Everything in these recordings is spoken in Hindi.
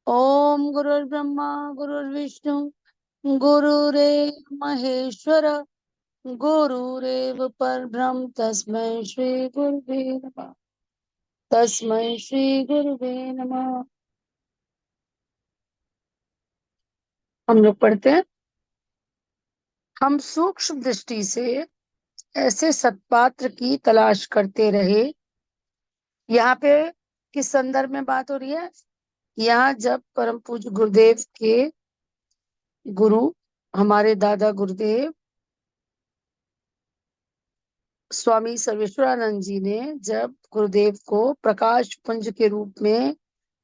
ओम गुरुर्ब्रह्मा गुरुर्विष्णु गुरुरेव महेश्वर गुरुरेव परब्रह्म तस्मै श्री गुरुवे नमः। तस्मै श्री गुरुवे नमः। हम लोग पढ़ते हैं। हम सूक्ष्म दृष्टि से ऐसे सत्पात्र की तलाश करते रहे। यहाँ पे किस संदर्भ में बात हो रही है? यहाँ जब परम पूज्य गुरुदेव के गुरु हमारे दादा गुरुदेव स्वामी सर्वेश्वरानंद जी ने जब गुरुदेव को प्रकाश पुंज के रूप में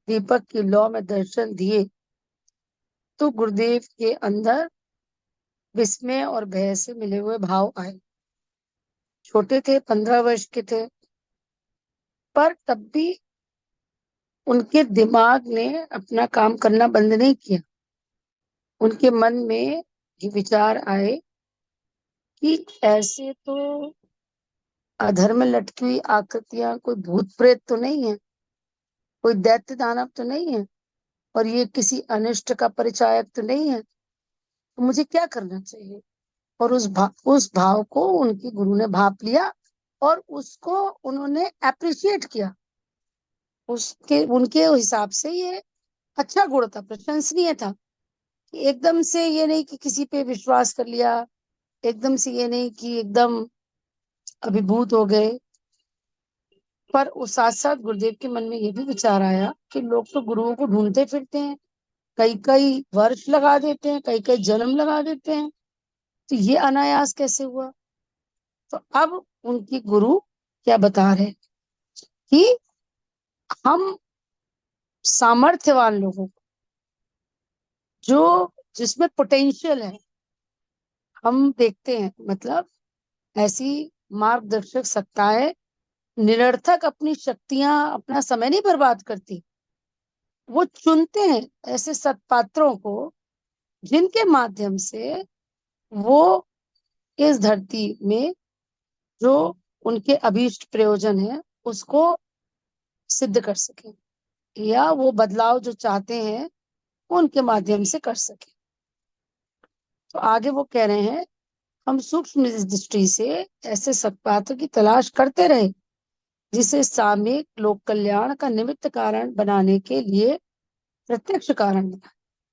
दीपक की लौ में दर्शन दिए तो गुरुदेव के अंदर विस्मय और भय से मिले हुए भाव आए। छोटे थे, 15 वर्ष के थे, पर तब भी उनके दिमाग ने अपना काम करना बंद नहीं किया। उनके मन में ये विचार आए कि ऐसे तो अधर में लटकी हुई आकृतियां कोई भूत प्रेत तो नहीं है, कोई दैत्य दानव तो नहीं है, और ये किसी अनिष्ट का परिचायक तो नहीं है। तो मुझे क्या करना चाहिए? और उस भाव को उनके गुरु ने भाप लिया और उसको उन्होंने अप्रिशिएट किया। उसके उनके हिसाब से ये अच्छा गुण था, प्रशंसनीय था। कि एकदम से ये नहीं कि किसी पे विश्वास कर लिया, एकदम से ये नहीं कि एकदम अभिभूत हो गए। पर उस साथ साथ गुरुदेव के मन में ये भी विचार आया कि लोग तो गुरुओं को ढूंढते फिरते हैं, कई कई वर्ष लगा देते हैं, कई कई जन्म लगा देते हैं, तो ये अनायास कैसे हुआ? तो अब उनकी गुरु क्या बता रहे कि हम सामर्थ्यवान लोगों को, जो जिसमें पोटेंशियल है, हम देखते हैं, मतलब ऐसी मार्गदर्शक सत्ताएं निरर्थक अपनी शक्तियां, अपना समय नहीं बर्बाद करती। वो चुनते हैं ऐसे सत्पात्रों को जिनके माध्यम से वो इस धरती में जो उनके अभीष्ट प्रयोजन है उसको सिद्ध कर सके, या वो बदलाव जो चाहते हैं उनके माध्यम से कर सके। तो आगे वो कह रहे हैं, हम सूक्ष्म दृष्टि से ऐसे सत्पात्र की तलाश करते रहे जिसे सामयिक लोक कल्याण का निमित्त कारण बनाने के लिए प्रत्यक्ष कारण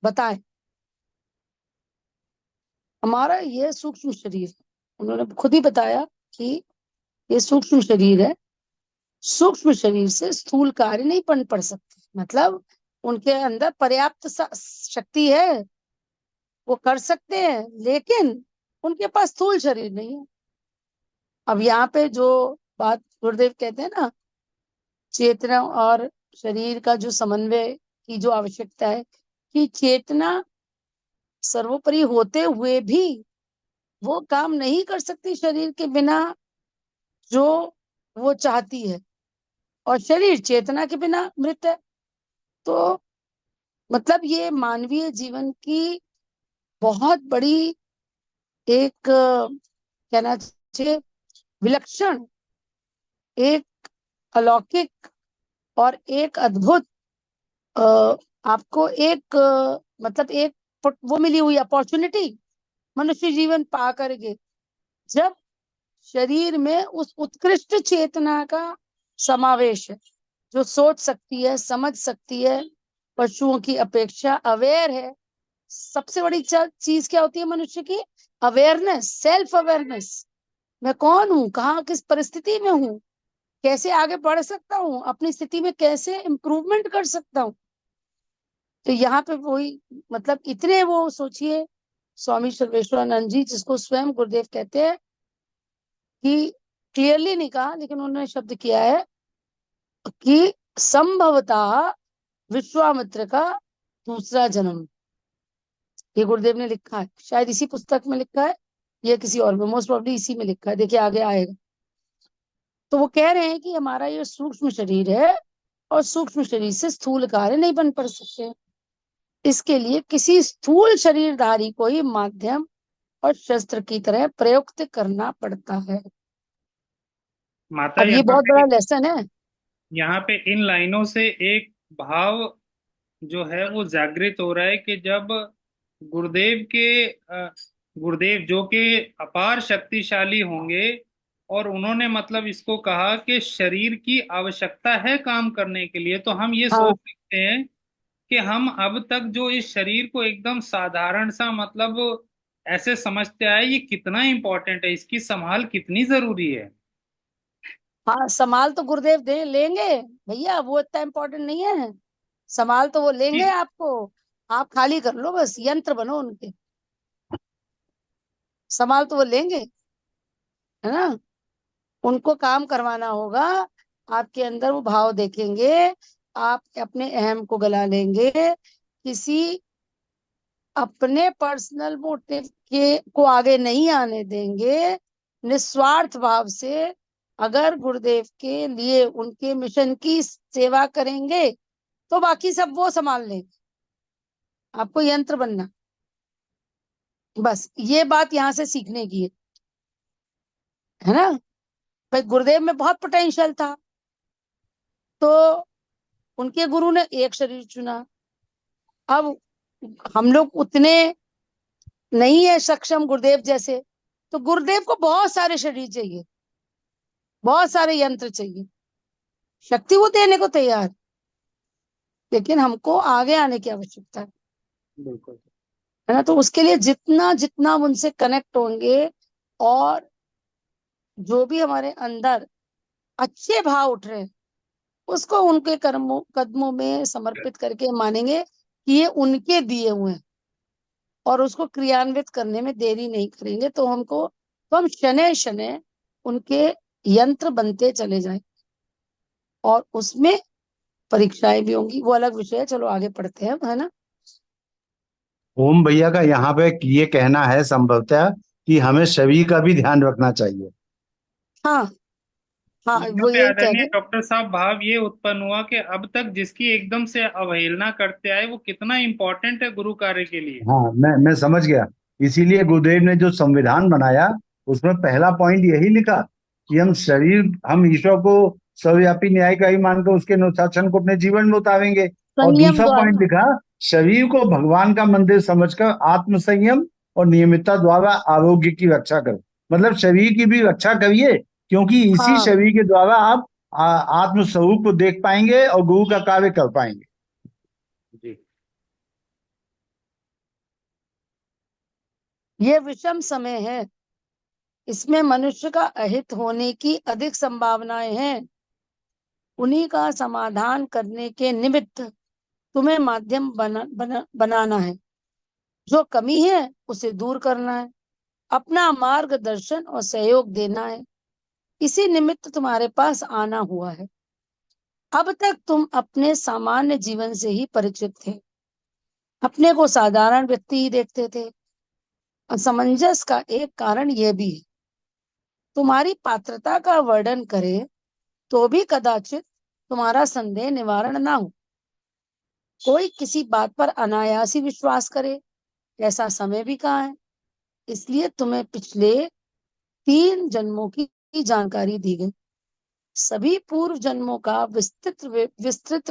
बताए। हमारा यह सूक्ष्म शरीर है, उन्होंने खुद ही बताया कि ये सूक्ष्म शरीर है। सूक्ष्म शरीर से स्थूल कार्य नहीं पड़ सकते, मतलब उनके अंदर पर्याप्त शक्ति है, वो कर सकते हैं, लेकिन उनके पास स्थूल शरीर नहीं है। अब यहाँ पे जो बात गुरुदेव कहते हैं ना, चेतना और शरीर का जो समन्वय की जो आवश्यकता है, कि चेतना सर्वोपरि होते हुए भी वो काम नहीं कर सकती शरीर के बिना जो वो चाहती है, और शरीर चेतना के बिना मृत है। तो मतलब ये मानवीय जीवन की बहुत बड़ी एक कहना चाहिए विलक्षण, एक अलौकिक और एक अद्भुत अ, आपको एक मतलब एक वो मिली हुई अपॉर्चुनिटी मनुष्य जीवन पा करके, जब शरीर में उस उत्कृष्ट चेतना का समावेश है जो सोच सकती है, समझ सकती है, पशुओं की अपेक्षा अवेयर है। सबसे बड़ी चीज क्या होती है मनुष्य की? Awareness, self awareness. मैं कौन हूँ, कहाँ किस परिस्थिति में हूँ, कैसे आगे बढ़ सकता हूँ, अपनी स्थिति में कैसे इम्प्रूवमेंट कर सकता हूँ। तो यहाँ पे वही, मतलब इतने वो सोचिए, स्वामी सर्वेश्वरानंद जी जिसको स्वयं गुरुदेव कहते हैं, कि क्लियरली नहीं कहा लेकिन उन्होंने शब्द किया है कि संभवतः विश्वामित्र का दूसरा जन्म, ये गुरुदेव ने लिखा है। शायद इसी पुस्तक में लिखा है या किसी और में, मोस्ट प्रोबेबली इसी में लिखा है, देखिए आगे आएगा। तो वो कह रहे हैं कि हमारा ये सूक्ष्म शरीर है और सूक्ष्म शरीर से स्थूल कार्य नहीं बन पड़ सकते। इसके लिए किसी स्थूल शरीरधारी को ही माध्यम और शस्त्र की तरह प्रयुक्त करना पड़ता है। माता, अब ये बहुत बड़ा लेसन है। यहाँ पे इन लाइनों से एक भाव जो है वो जागृत हो रहा है कि जब गुरुदेव के गुरुदेव जो कि अपार शक्तिशाली होंगे, और उन्होंने मतलब इसको कहा कि शरीर की आवश्यकता है काम करने के लिए, तो हम ये हाँ, सोच सकते हैं कि हम अब तक जो इस शरीर को एकदम साधारण सा मतलब ऐसे समझते आए, ये कितना इंपॉर्टेंट है, इसकी संभाल कितनी जरूरी है। हाँ, संभाल तो गुरुदेव दे लेंगे भैया, वो इतना इम्पोर्टेंट नहीं है। संभाल तो वो लेंगे आपको, आप खाली कर लो, बस यंत्र बनो उनके। संभाल तो वो लेंगे, है ना। उनको काम करवाना होगा, आपके अंदर वो भाव देखेंगे, आप अपने अहम को गला लेंगे, किसी अपने पर्सनल मोटिव के को आगे नहीं आने देंगे, निस्वार्थ भाव से अगर गुरुदेव के लिए उनके मिशन की सेवा करेंगे तो बाकी सब वो संभाल लेंगे। आपको यंत्र बनना, बस ये बात यहाँ से सीखने की है ना। भाई गुरुदेव में बहुत पोटेंशियल था, तो उनके गुरु ने एक शरीर चुना। अब हम लोग उतने नहीं है सक्षम गुरुदेव जैसे, तो गुरुदेव को बहुत सारे शरीर चाहिए, बहुत सारे यंत्र चाहिए। शक्ति वो देने को तैयार, लेकिन हमको आगे आने की आवश्यकता बिल्कुल। है ना। तो उसके लिए जितना जितना हम उनसे कनेक्ट होंगे, और जो भी हमारे अंदर अच्छे भाव उठ रहे हैं, उसको उनके कर्मों कदमों में समर्पित करके मानेंगे कि ये उनके दिए हुए हैं, और उसको क्रियान्वित करने में देरी नहीं करेंगे, तो हम शनै शनै उनके यंत्र बनते चले जाएं। और उसमें परीक्षाएं भी होंगी, वो अलग विषय है, चलो आगे पढ़ते हैं, है ना। ओम भैया का यहाँ पे ये कहना है संभवतः कि हमें शरीर का भी ध्यान रखना चाहिए। हाँ, हाँ, यहाँ वो पे यही कह आदरणीय रहे हैं। डॉक्टर साहब भाव ये उत्पन्न हुआ कि अब तक जिसकी एकदम से अवहेलना करते आए, वो कितना इंपॉर्टेंट है गुरु कार्य के लिए। हाँ, मैं समझ गया। इसीलिए गुरुदेव ने जो संविधान बनाया उसमें पहला पॉइंट यही लिखा कि हम ईश्वर को सर्वव्यापी न्यायकारी मानकर उसके अनुशासन को अपने जीवन में उतारेंगे। और संयम दूसरा पॉइंट द्वारा। लिखा, शरीर को भगवान का मंदिर समझकर आत्म संयम और नियमितता द्वारा आरोग्य की रक्षा करो। मतलब शरीर की भी रक्षा करिए, क्योंकि इसी हाँ, शरीर के द्वारा आप आत्म स्वरूप को देख पाएंगे और गुरु का कार्य कर पाएंगे। जी। ये विषम समय है, इसमें मनुष्य का अहित होने की अधिक संभावनाएं हैं। उन्हीं का समाधान करने के निमित्त तुम्हें माध्यम बनाना है। जो कमी है उसे दूर करना है, अपना मार्गदर्शन और सहयोग देना है। इसी निमित्त तुम्हारे पास आना हुआ है। अब तक तुम अपने सामान्य जीवन से ही परिचित थे, अपने को साधारण व्यक्ति ही देखते थे। असमंजस का एक कारण यह भी है, तुम्हारी पात्रता का वर्णन करे तो भी कदाचित तुम्हारा संदेह निवारण ना हो। कोई किसी बात पर अनायास ही विश्वास करे, ऐसा समय भी कहाँ है। इसलिए तुम्हें पिछले 3 जन्मों की जानकारी दी गई। सभी पूर्व जन्मों का विस्तृत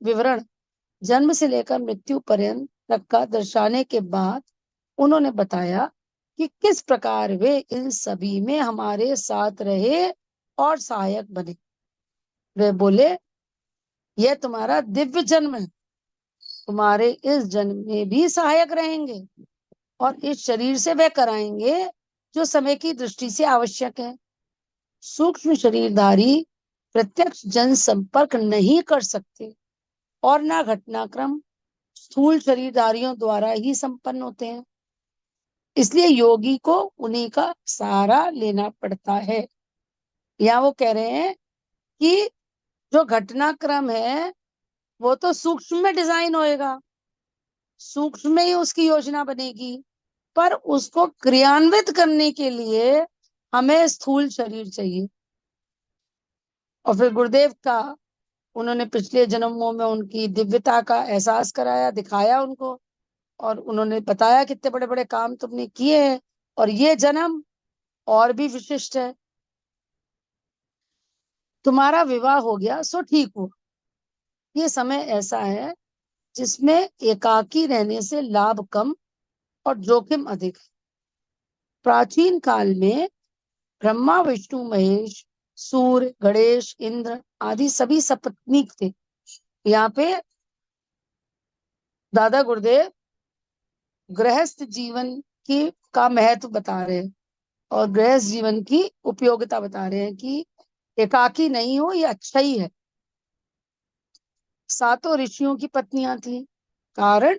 विवरण जन्म से लेकर मृत्यु पर्यंत तक का दर्शाने के बाद उन्होंने बताया कि किस प्रकार वे इन सभी में हमारे साथ रहे और सहायक बने। वे बोले, यह तुम्हारा दिव्य जन्म है, तुम्हारे इस जन्म में भी सहायक रहेंगे, और इस शरीर से वे कराएंगे जो समय की दृष्टि से आवश्यक है। सूक्ष्म शरीरधारी प्रत्यक्ष जन संपर्क नहीं कर सकते, और ना घटनाक्रम स्थूल शरीरधारियों द्वारा ही संपन्न होते हैं। इसलिए योगी को उन्हीं का सहारा लेना पड़ता है। या वो कह रहे हैं कि जो घटनाक्रम है वो तो सूक्ष्म में डिजाइन होएगा, सूक्ष्म में ही उसकी योजना बनेगी, पर उसको क्रियान्वित करने के लिए हमें स्थूल शरीर चाहिए। और फिर गुरुदेव का उन्होंने पिछले जन्मों में उनकी दिव्यता का एहसास कराया, दिखाया उनको, और उन्होंने बताया कितने बड़े बड़े काम तुमने किए हैं, और ये जन्म और भी विशिष्ट है। तुम्हारा विवाह हो गया सो ठीक हो, ये समय ऐसा है जिसमें एकाकी रहने से लाभ कम और जोखिम अधिक है। प्राचीन काल में ब्रह्मा विष्णु महेश, सूर्य, गणेश, इंद्र आदि सभी सपत्नीक थे। यहाँ पे दादा गुरुदेव गृहस्थ जीवन की का महत्व बता रहे हैं और गृहस्थ जीवन की उपयोगिता बता रहे हैं कि एकाकी नहीं हो, ये अच्छा ही है। सातों ऋषियों की पत्नियां थी, कारण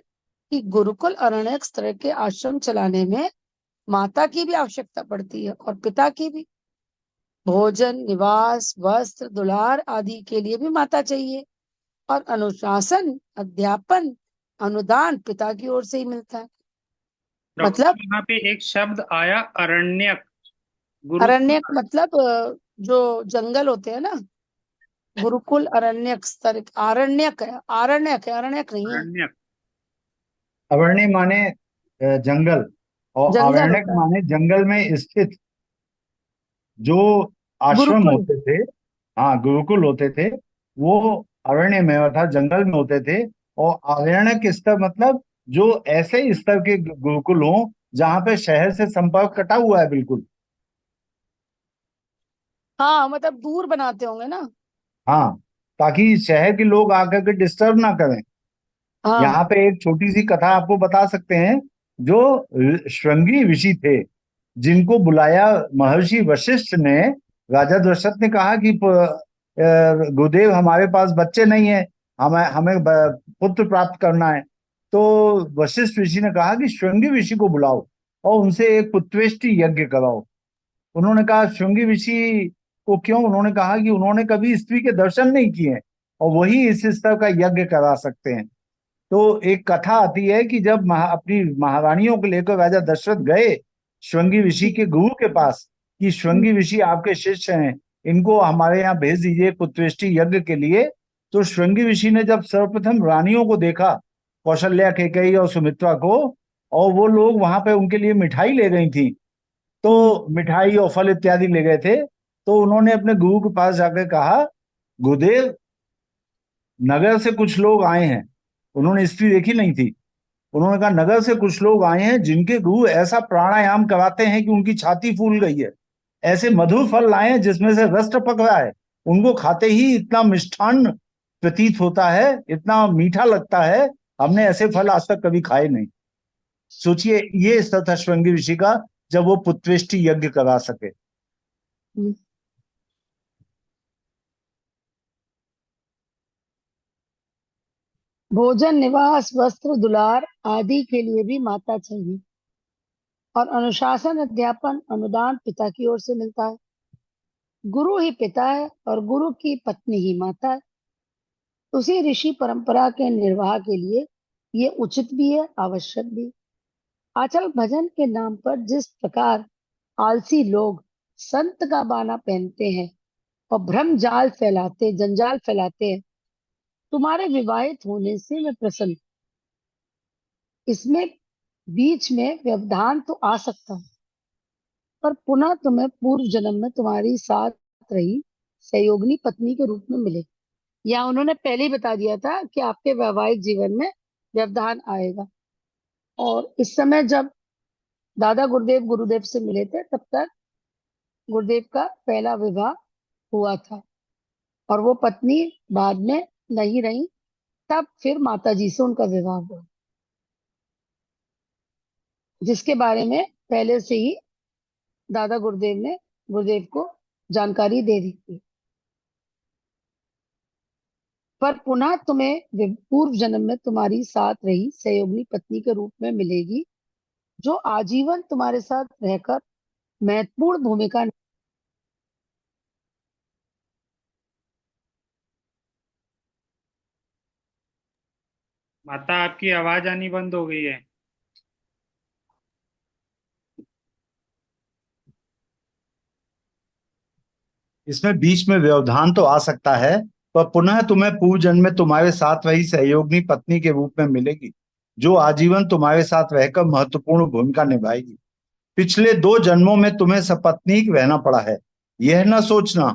कि गुरुकुल अरण्यक स्तर के आश्रम चलाने में माता की भी आवश्यकता पड़ती है और पिता की भी। भोजन, निवास, वस्त्र, दुलार आदि के लिए भी माता चाहिए और अनुशासन, अध्यापन, अनुदान पिता की ओर से ही मिलता है। डॉक्टर मतलब साहब यहाँ पे एक शब्द आया, अरण्यक। गुरुकुल। अरण्यक मतलब जो जंगल होते हैं ना, गुरुकुल अरण्यक स्तर, आरण्यक है, आरण्यक है, अरण्यक नहीं है। अरण्यक। अवर्ण्य माने जंगल, और जंगल अवर्ण्यक होता है माने जंगल में स्थित जो आश्रम गुरुकुल। होते थे। हाँ, गुरुकुल होते थे, वो अरण्य में अर्थात जंगल में होते थे। और अरण्यक स्तर मतलब जो ऐसे स्तर के गुरुकुल हों जहाँ पे शहर से संपर्क कटा हुआ है बिल्कुल। हाँ मतलब दूर बनाते होंगे ना। हाँ, ताकि शहर के लोग आकर के डिस्टर्ब ना करें। हाँ। यहाँ पे एक छोटी सी कथा आपको बता सकते हैं। जो श्रृंगी ऋषि थे, जिनको बुलाया महर्षि वशिष्ठ ने, राजा दशरथ ने कहा कि गुरुदेव हमारे पास बच्चे नहीं है, हमें हमें पुत्र प्राप्त करना है। तो वशिष्ठ ऋषि ने कहा कि श्रृंगी ऋषि को बुलाओ और उनसे एक पुत्रेष्टि यज्ञ कराओ। उन्होंने कहा श्रृंगी ऋषि को क्यों? उन्होंने कहा कि उन्होंने कभी स्त्री के दर्शन नहीं किए हैं और वही इस स्तर का यज्ञ करा सकते हैं। तो एक कथा आती है कि जब अपनी महारानियों को लेकर राजा दशरथ गए श्रृंगी ऋषि के गुरु के पास कि श्रृंगी ऋषि आपके शिष्य हैं, इनको हमारे यहाँ भेज दीजिए पुत्रेष्टि यज्ञ के लिए। तो श्रृंगी ऋषि ने जब सर्वप्रथम रानियों को देखा, कौशल्या, कैकेयी और सुमित्रा को, और वो लोग वहां पे उनके लिए मिठाई ले गई थी, तो मिठाई और फल इत्यादि ले गए थे, तो उन्होंने अपने गुरु के पास जाकर कहा, गुरुदेव नगर से कुछ लोग आए हैं। उन्होंने स्त्री देखी नहीं थी। उन्होंने कहा नगर से कुछ लोग आए हैं जिनके गुरु ऐसा प्राणायाम कराते हैं कि उनकी छाती फूल गई है। ऐसे मधुर फल लाए हैं जिसमें से रस टपक रहा है, उनको खाते ही इतना मिष्ठान प्रतीत होता है, इतना मीठा लगता है, हमने ऐसे फल आज तक कभी खाए नहीं। सोचिए, ये स्तर था श्रृंगी ऋषि का जब वो पुत्रेष्टि यज्ञ करा सके। भोजन, निवास, वस्त्र, दुलार आदि के लिए भी माता चाहिए और अनुशासन, अध्यापन, अनुदान पिता की ओर से मिलता है। गुरु ही पिता है और गुरु की पत्नी ही माता है। उसी ऋषि परंपरा के निर्वाह के लिए ये उचित भी है, आवश्यक भी। आचल भजन के नाम पर जिस प्रकार आलसी लोग संत का बाना पहनते हैं और भ्रम जाल फैलाते, जंजाल फैलाते हैं, तुम्हारे विवाहित होने से मैं प्रसन्न। इसमें बीच में व्यवधान तो आ सकता है, पर पुनः तुम्हें पूर्व जन्म में तुम्हारी साथ रही सहयोगिनी पत्नी के रूप में मिले। या उन्होंने पहले ही बता दिया था कि आपके वैवाहिक जीवन में व्यवधान आएगा। और इस समय जब दादा गुरुदेव गुरुदेव से मिले थे, तब तक गुरुदेव का पहला विवाह हुआ था और वो पत्नी बाद में नहीं रही, तब फिर माता जी से उनका विवाह हुआ, जिसके बारे में पहले से ही दादा गुरुदेव ने गुरुदेव को जानकारी दे दी थी। पर पुनः तुम्हें पूर्व जन्म में तुम्हारी साथ रही सहयोगिनी पत्नी के रूप में मिलेगी, जो आजीवन तुम्हारे साथ रहकर महत्वपूर्ण भूमिका। माता आपकी आवाज आनी बंद हो गई है। इसमें बीच में व्यवधान तो आ सकता है, पर पुनः तुम्हें पूर्व जन्म में तुम्हारे साथ वही सहयोगिनी पत्नी के रूप में मिलेगी, जो आजीवन तुम्हारे साथ रहकर महत्वपूर्ण भूमिका निभाएगी। पिछले 2 जन्मों में तुम्हें सपत्नीक रहना पड़ा है। यह न सोचना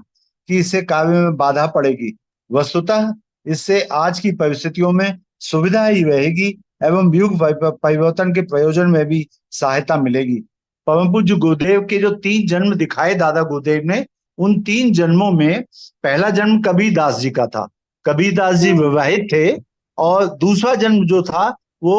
कि इससे कार्य में बाधा पड़ेगी। वस्तुतः इससे आज की परिस्थितियों में सुविधा ही रहेगी एवं युग परिवर्तन के प्रयोजन में भी सहायता मिलेगी। परम पूज्य गुरुदेव के जो 3 जन्म दिखाए दादा गुरुदेव ने, उन 3 जन्मों में पहला जन्म कबीर दास जी का था। कबीर दास जी विवाहित थे, और दूसरा जन्म जो था वो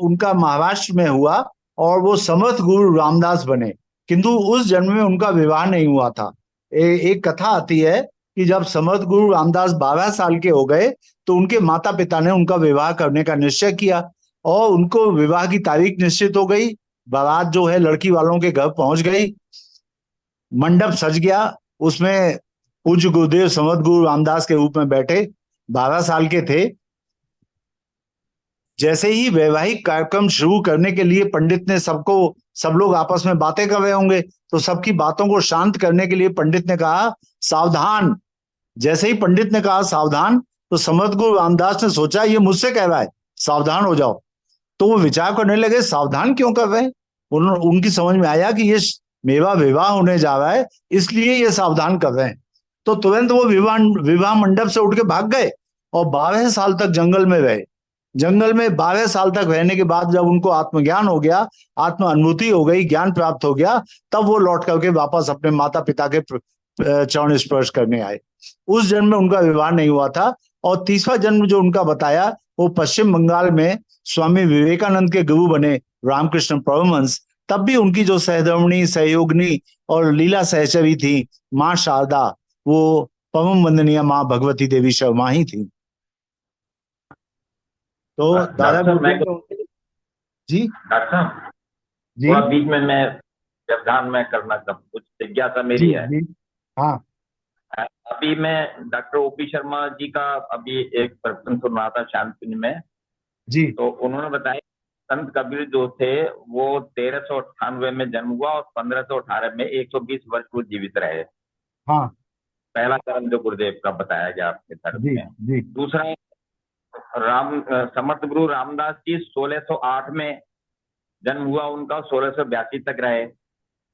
उनका महाराष्ट्र में हुआ, और वो समर्थ गुरु रामदास बने। किंतु उस जन्म में उनका विवाह नहीं हुआ था। एक कथा आती है कि जब समर्थ गुरु रामदास 12 साल के हो गए तो उनके माता पिता ने उनका विवाह करने का निश्चय किया, और उनको विवाह की तारीख निश्चित हो गई। बारात जो है लड़की वालों के घर पहुंच गई, मंडप सज गया, उसमें पूज्य गुरुदेव समर्थ गुरु रामदास के रूप में बैठे, 12 साल के थे। जैसे ही वैवाहिक कार्यक्रम शुरू करने के लिए पंडित ने सब लोग आपस में बातें कर रहे होंगे, तो सबकी बातों को शांत करने के लिए पंडित ने कहा सावधान। जैसे ही पंडित ने कहा सावधान, तो समर्थ गुरु रामदास ने सोचा ये मुझसे कह रहा है, सावधान हो जाओ। तो वो विचार करने लगे सावधान क्यों कर रहे हैं। उनकी समझ में आया कि ये मेरा विवाह होने जा रहा है, इसलिए ये सावधान कर रहे हैं। तो तुरंत वो विवाह मंडप से उठ के भाग गए, और 12 साल तक जंगल में रहे। जंगल में 12 साल तक रहने के बाद जब उनको आत्मज्ञान हो गया, आत्म अनुभूति हो गई, ज्ञान प्राप्त हो गया, तब वो लौट करके वापस अपने माता पिता के चरण स्पर्श करने आए। उस जन्म में उनका विवाह नहीं हुआ था। और तीसरा जन्म जो उनका बताया, वो पश्चिम बंगाल में स्वामी विवेकानंद के गुरु बने रामकृष्ण परमहंस। तब भी उनकी जो सहधर्मिणी, सहयोगिनी और लीला सहचरी थी माँ शारदा, वो परम वंदनीय माँ भगवती देवी शर्मा ही थी। तो दादा जी डॉक्टर साहब, जी थोड़ा बीच में मैं व्यवधान में करना चाहता, कुछ जिज्ञासा मेरी है। जी हाँ अभी मैं डॉक्टर ओपी शर्मा जी का अभी एक प्रवचन सुन रहा था शांति में, जी तो उन्होंने बताया संत कबीर जो थे वो 1398 में जन्म हुआ और 1518 में 120 वर्ष वो जीवित रहे। हाँ पहला चरण जो गुरुदेव का बताया गया आपके तरफ जी में। जी दूसरा समर्थ गुरु रामदास जी 1608 में जन्म हुआ उनका, 1682 तक रहे।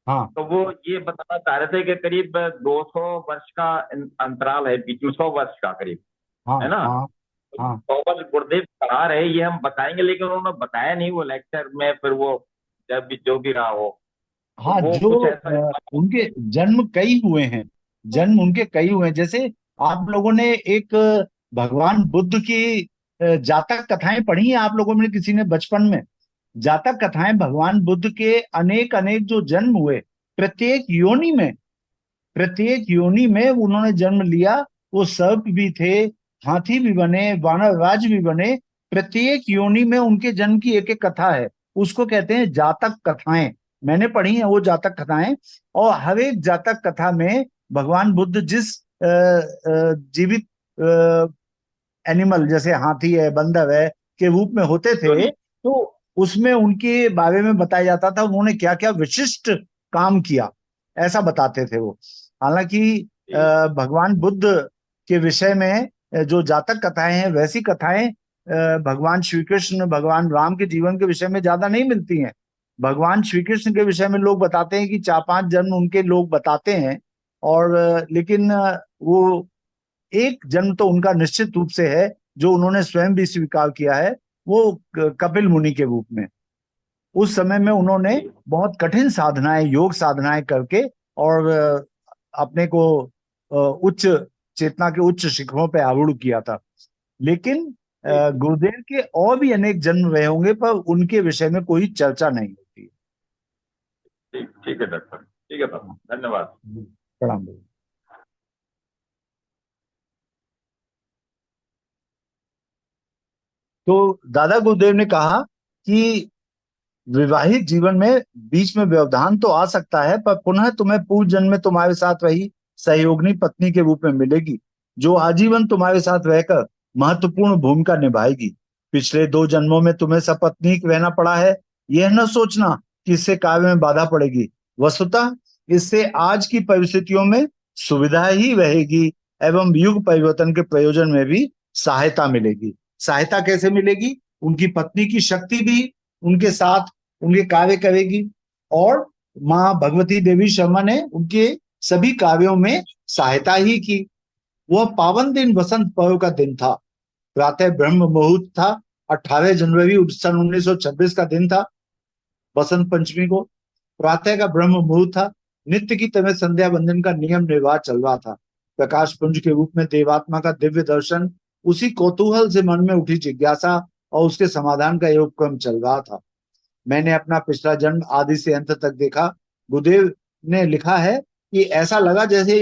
हाँ तो वो ये बताना चाह रहे थे कि करीब 200 वर्ष का अंतराल है बीच में, 100 वर्ष का करीब, हाँ है ना। हाँ हाँ 100 वर्ष गुरुदेव पढ़ा रहे, ये हम बताएंगे, लेकिन उन्होंने बताया नहीं वो लेक्चर में, फिर वो जब भी जो भी रहा हो। तो हाँ। वो जो कुछ ऐसा उनके जन्म कई हुए हैं, जन्म उनके कई हुए हैं। जैसे आप लोगों ने एक भगवान बुद्ध की जातक कथाएं पढ़ी हैं आप लोगों में किसी ने बचपन में? जातक कथाएं, भगवान बुद्ध के अनेक अनेक जो जन्म हुए, प्रत्येक योनि में, प्रत्येक योनि में उन्होंने जन्म लिया। वो सर्प भी थे, हाथी भी बने, वानर राज भी बने। प्रत्येक योनि में उनके जन्म की एक एक कथा है, उसको कहते हैं जातक कथाएं। मैंने पढ़ी हैं वो जातक कथाएं। और हर एक जातक कथा में भगवान बुद्ध जिस जीवित एनिमल, जैसे हाथी है, बंदर है, के रूप में होते थे, तो उसमें उनके बारे में बताया जाता था उन्होंने क्या क्या विशिष्ट काम किया, ऐसा बताते थे वो। हालांकि भगवान बुद्ध के विषय में जो जातक कथाएं हैं, वैसी कथाएं भगवान श्री कृष्ण, भगवान राम के जीवन के विषय में ज्यादा नहीं मिलती हैं। भगवान श्री कृष्ण के विषय में लोग बताते हैं कि 4-5 जन्म उनके लोग बताते हैं, और लेकिन वो एक जन्म तो उनका निश्चित रूप से है, जो उन्होंने स्वयं भी स्वीकार किया है, वो कपिल मुनि के रूप में। उस समय में उन्होंने बहुत कठिन साधनाएं, योग साधनाएं करके, और अपने को उच्च चेतना के उच्च शिखरों पे आरूढ़ किया था। लेकिन गुरुदेव के और भी अनेक जन्म रहे होंगे, पर उनके विषय में कोई चर्चा नहीं होती। ठीक है डॉक्टर, ठीक है डॉक्टर, धन्यवाद, प्रणाम। तो दादा गुरुदेव ने कहा कि विवाहित जीवन में बीच में व्यवधान तो आ सकता है, पर पुनः तुम्हें पूर्व जन्म में तुम्हारे साथ रही सहयोगिनी पत्नी के रूप में मिलेगी, जो आजीवन तुम्हारे साथ रहकर महत्वपूर्ण भूमिका निभाएगी। पिछले 2 जन्मों में तुम्हें सपत्नीक रहना पड़ा है, यह न सोचना कि इससे कार्य में बाधा पड़ेगी। वस्तुतः इससे आज की परिस्थितियों में सुविधा ही रहेगी, एवं युग परिवर्तन के प्रयोजन में भी सहायता मिलेगी। सहायता कैसे मिलेगी? उनकी पत्नी की शक्ति भी उनके साथ उनके कार्य करेगी, और माँ भगवती देवी शर्मा ने उनके सभी कार्यों में सहायता ही की। वह पावन दिन वसंत पर्व का दिन था। प्रातः ब्रह्म मुहूर्त था। 18 जनवरी सन 1926 का दिन था, बसंत पंचमी को। प्रातः का ब्रह्म मुहूर्त था। नित्य की तरह संध्या बंदन का नियम निर्वाह चल रहा था। प्रकाश पुंज के रूप में देवात्मा का दिव्य दर्शन, उसी कौतूहल से मन में उठी जिज्ञासा और उसके समाधान का योग क्रम चल रहा था। मैंने अपना पिछला जन्म आदि से अंत तक देखा। गुरुदेव ने लिखा है कि ऐसा लगा जैसे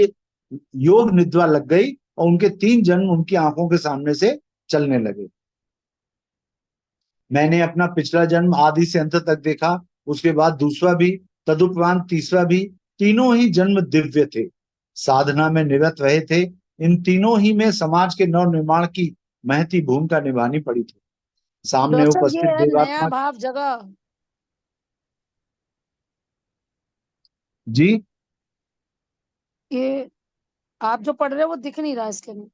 योग निद्रा लग गई और उनके 3 जन्म उनकी आंखों के सामने से चलने लगे। मैंने अपना पिछला जन्म आदि से अंत तक देखा, उसके बाद दूसरा भी, तदुपरांत तीसरा भी। तीनों ही जन्म दिव्य थे, साधना में निरत रहे थे। इन तीनों ही में समाज के नव निर्माण की महती भूमिका निभानी पड़ी थी। सामने डॉक्टर साहब, उपस्थित ये है नया देवात्मा। भाव जगह। जी, ये आप जो पढ़ रहे हो वो दिख नहीं रहा इसके में।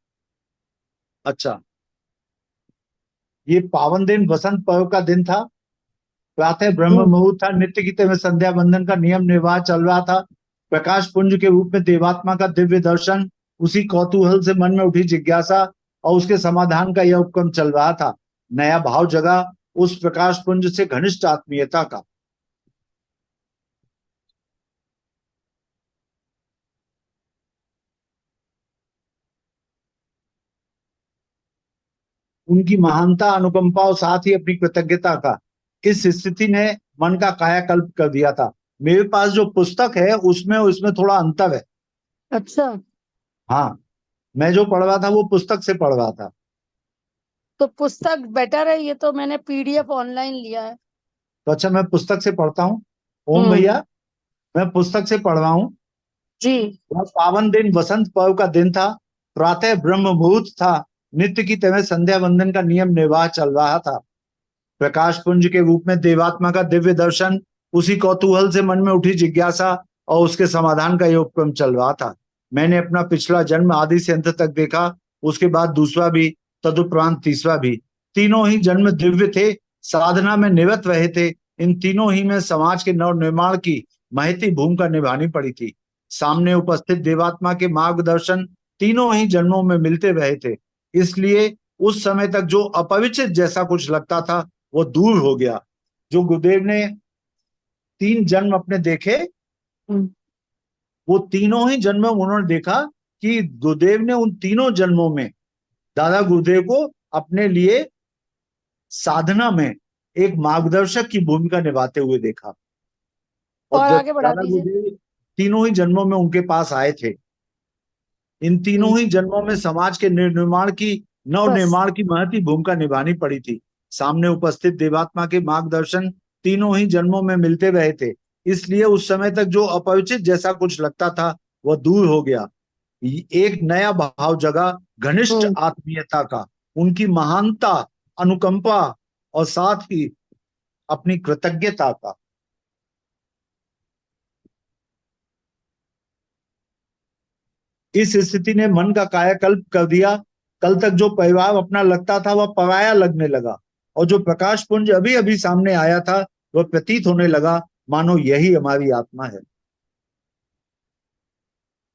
अच्छा। ये पावन दिन वसंत पर्व का दिन था। प्रातः ब्रह्म मुहूर्त था। नित्य की तरह संध्या बंदन का नियम निर्वाह चल रहा था। प्रकाश पुंज के रूप में देवात्मा का दिव्य दर्शन, उसी कौतूहल से मन में उठी जिज्ञासा और उसके समाधान का यह उपक्रम चल रहा था। नया भाव जगा उस प्रकाश पुंज से घनिष्ठ आत्मीयता का। उनकी महानता, अनुकंपा और साथ ही अपनी कृतज्ञता का। इस स्थिति ने मन का कायाकल्प कर दिया था। मेरे पास जो पुस्तक है उसमें इसमें थोड़ा अंतर है। अच्छा, हाँ, मैं जो पढ़ रहा था वो पुस्तक से पढ़ रहा था। तो पुस्तक बेटर है। ये तो मैंने पीडीएफ ऑनलाइन लिया है। तो अच्छा, मैं पुस्तक से पढ़ता हूँ। ओम हम्म। भैया, मैं पुस्तक से पढ़ रहा हूँ। जी। वह पावन दिन वसंत पर्व का दिन था। प्रातः ब्रह्म मुहूर्त था। नित्य की तरह संध्या वंदन का नियम निर्वाह चल रहा था। प्रकाश पुंज के रूप में देवात्मा का दिव्य दर्शन, उसी कौतूहल से मन में उठी जिज्ञासा और उसके समाधान का योग क्रम चल रहा था। मैंने अपना पिछला जन्म आदि से अंत तक देखा, उसके बाद दूसरा भी, तदुपरांत तीसरा भी। तीनों ही जन्म दिव्य थे, साधना में निरत रहे थे। इन तीनों ही में समाज के नव निर्माण की महती भूमिका निभानी पड़ी थी। सामने उपस्थित देवात्मा के मार्गदर्शन तीनों ही जन्मों में मिलते रहे थे। इसलिए उस समय तक जो अपरिचित जैसा कुछ लगता था वो दूर हो गया। जो गुरुदेव ने 3 जन्म अपने देखे, हम्म। वो तीनों ही जन्मों में उन्होंने देखा कि गुरुदेव ने उन तीनों जन्मों में दादा गुरुदेव को अपने लिए साधना में एक मार्गदर्शक की भूमिका निभाते हुए देखा। और और आगे बढ़ा दादा दीजिए। गुरुदेव तीनों ही जन्मों में उनके पास आए थे। इन तीनों ही जन्मों में समाज के निर्माण की, नव बस। निर्माण की महती भूमिका निभानी पड़ी थी। सामने उपस्थित देवात्मा के मार्गदर्शन तीनों ही जन्मों में मिलते रहे थे। इसलिए उस समय तक जो अपरिचित जैसा कुछ लगता था वह दूर हो गया। एक नया भाव जगा घनिष्ठ हम्म। आत्मीयता का, उनकी महानता, अनुकंपा और साथ ही अपनी कृतज्ञता का। इस स्थिति ने मन का कायाकल्प कर दिया। कल तक जो परिवार अपना लगता था वह पराया लगने लगा, और जो प्रकाश पुंज अभी अभी सामने आया था वह प्रतीत होने लगा मानो यही हमारी आत्मा है।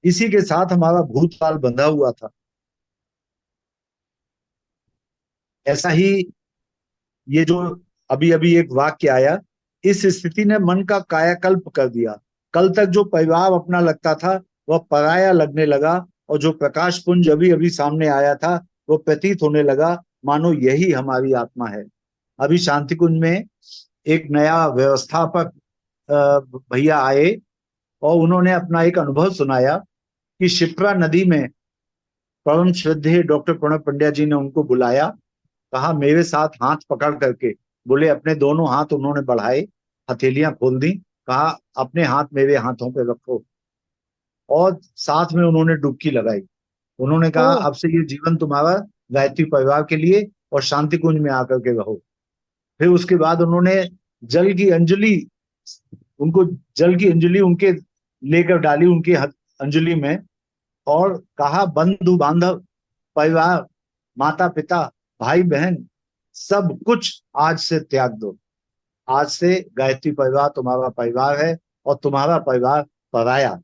इसी के साथ हमारा भूतकाल बंधा हुआ था। ऐसा ही ये जो अभी अभी एक वाक्य आया, इस स्थिति ने मन का कायाकल्प कर दिया। कल तक जो परिवार अपना लगता था वह पराया लगने लगा, और जो प्रकाश पुंज अभी अभी सामने आया था वो प्रतीत होने लगा मानो यही हमारी आत्मा है। अभी शांति कुंज में एक नया व्यवस्थापक भैया आए और उन्होंने अपना एक अनुभव सुनाया कि शिप्रा नदी में परम श्रद्धेय डॉक्टर प्रणब पंड्या जी ने उनको बुलाया। कहा मेरे साथ हाथ पकड़ करके, बोले अपने दोनों हाथ उन्होंने बढ़ाए, हथेलियां खोल दी। कहा अपने हाथ मेरे हाथों पे रखो, और साथ में उन्होंने डुबकी लगाई। उन्होंने ओ। कहा अब से ये जीवन तुम्हारा गायत्री परिवार के लिए और शांति कुंज में आकर के रहो। फिर उसके बाद उन्होंने जल की अंजलि, उनको जल की अंजलि उनके लेकर डाली उनकी अंजलि में, और कहा बंधु बांधव, परिवार, माता पिता, भाई बहन, सब कुछ आज से त्याग दो। आज से गायत्री परिवार तुम्हारा परिवार है और तुम्हारा परिवार पराया।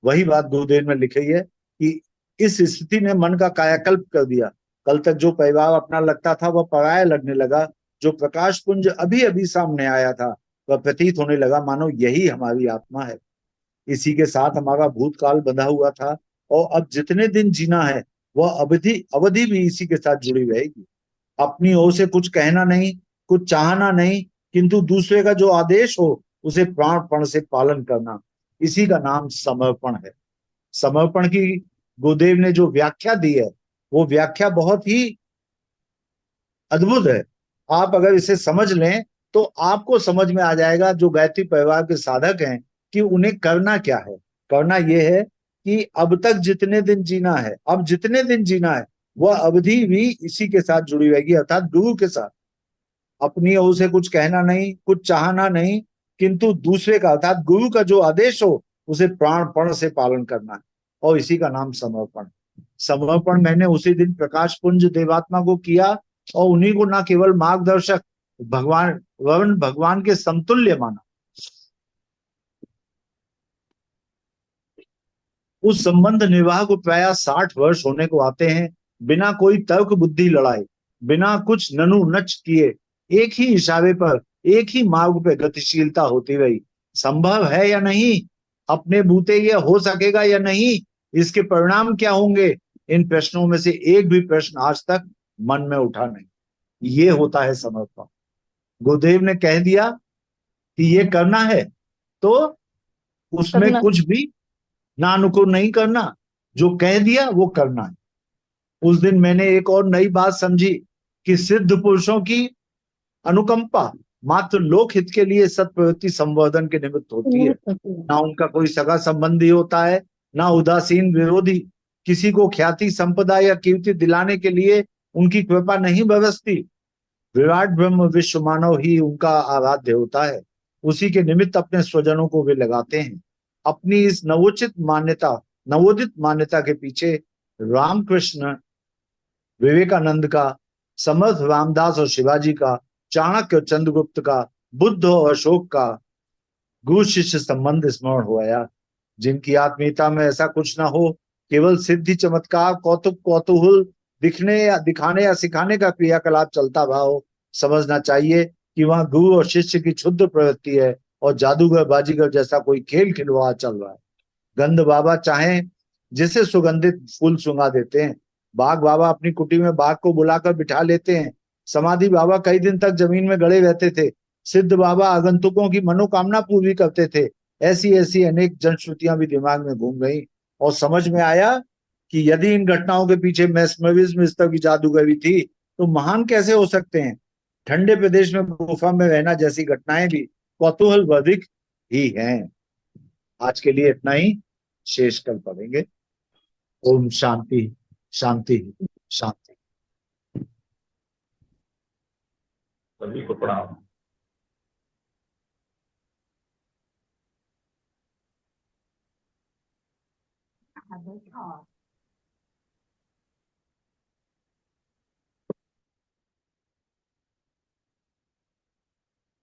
वही बात गुरुदेव में लिखी है कि इस स्थिति ने मन का कायाकल्प कर दिया। कल तक जो परिवार अपना लगता था वह पराया लगने लगा। जो प्रकाश पुंज अभी अभी सामने आया था वह प्रतीत होने लगा मानो यही हमारी आत्मा है। इसी के साथ हमारा भूतकाल बंधा हुआ था और अब जितने दिन जीना है वह अवधि अवधि भी इसी के साथ जुड़ी रहेगी। अपनी ओर से कुछ कहना नहीं, कुछ चाहना नहीं, किंतु दूसरे का जो आदेश हो उसे प्राणपण से पालन करना, इसी का नाम समर्पण है। समर्पण की गुरुदेव ने जो व्याख्या दी है वो व्याख्या बहुत ही अद्भुत है। आप अगर इसे समझ लें तो आपको समझ में आ जाएगा जो गायत्री परिवार के साधक हैं कि उन्हें करना क्या है। करना यह है कि अब तक जितने दिन जीना है, अब जितने दिन जीना है वह अवधि भी इसी के साथ जुड़ी रहेगी, अर्थात गुरु के साथ। अपनी ओर से कुछ कहना नहीं, कुछ चाहना नहीं, किंतु दूसरे का अर्थात गुरु का जो आदेश हो उसे प्राणपण से पालन करना है, और इसी का नाम समर्पण। समर्पण मैंने उसी दिन प्रकाश पुंज देवात्मा को किया और उन्हीं को ना केवल मार्गदर्शक भगवान वरुण भगवान के समतुल्य माना। उस संबंध निर्वाह को प्राय 60 वर्ष होने को आते हैं, बिना कोई तर्क बुद्धि लड़ाए, बिना कुछ ननु नच किए, एक ही इशारे पर, एक ही मार्ग पे गतिशीलता होती रही। संभव है या नहीं, अपने बूते ये हो सकेगा या नहीं, इसके परिणाम क्या होंगे, इन प्रश्नों में से एक भी प्रश्न आज तक मन में उठा नहीं। ये होता है समर्पण। गुरुदेव ने कह दिया कि ये करना है तो उसमें करना। कुछ भी ना अनुकूल नहीं करना, जो कह दिया वो करना है। उस दिन मैंने एक और नई बात समझी कि सिद्ध पुरुषों की अनुकंपा मात्र लोक हित के लिए सत्प्रवृत्ति संवर्धन के निमित्त होती है। ना उनका कोई सगा संबंधी होता है, ना उदासीन विरोधी। किसी को ख्याति संपदा या कीर्ति दिलाने के लिए उनकी कृपा नहीं बरसती। विराट ब्रह्म विश्व मानव ही उनका आराध्य होता है। उसी के निमित्त अपने स्वजनों को वे लगाते हैं। अपनी इस नवोदित मान्यता के पीछे रामकृष्ण, विवेकानंद का, समर्थ रामदास और शिवाजी का, चाणक्य और चंद्रगुप्त का, बुद्ध और अशोक का गुरु शिष्य संबंध स्मरण हो आया। जिनकी आत्मीयता में ऐसा कुछ ना हो, केवल सिद्धि चमत्कार कौतुक कौतूहल दिखने या दिखाने या सिखाने का क्रियाकलाप चलता रहा हो, समझना चाहिए कि वहां गुरु और शिष्य की क्षुद्र प्रवृत्ति है और जादूगर बाजीगर जैसा कोई खेल खिलवाड़ चल रहा है। गंध बाबा चाहे जिसे सुगंधित फूल सुंगा देते हैं, बाघ बाबा अपनी कुटी में बाघ को बुलाकर बिठा लेते हैं, समाधि बाबा कई दिन तक जमीन में गड़े रहते थे, सिद्ध बाबा आगंतुकों की मनोकामना पूरी करते थे। ऐसी ऐसी अनेक जनश्रुतियां भी दिमाग में घूम गई और समझ में आया कि यदि इन घटनाओं के पीछे मैस्मरिज्म स्तर की जादूगरी थी तो महान कैसे हो सकते हैं। ठंडे प्रदेश में गुफा में रहना जैसी घटनाएं भी कौतूहल वर्धिक ही हैं। आज के लिए इतना ही, शेष कल पढ़ेंगे। ओम शांति शांति शांति। सभी को प्रणाम।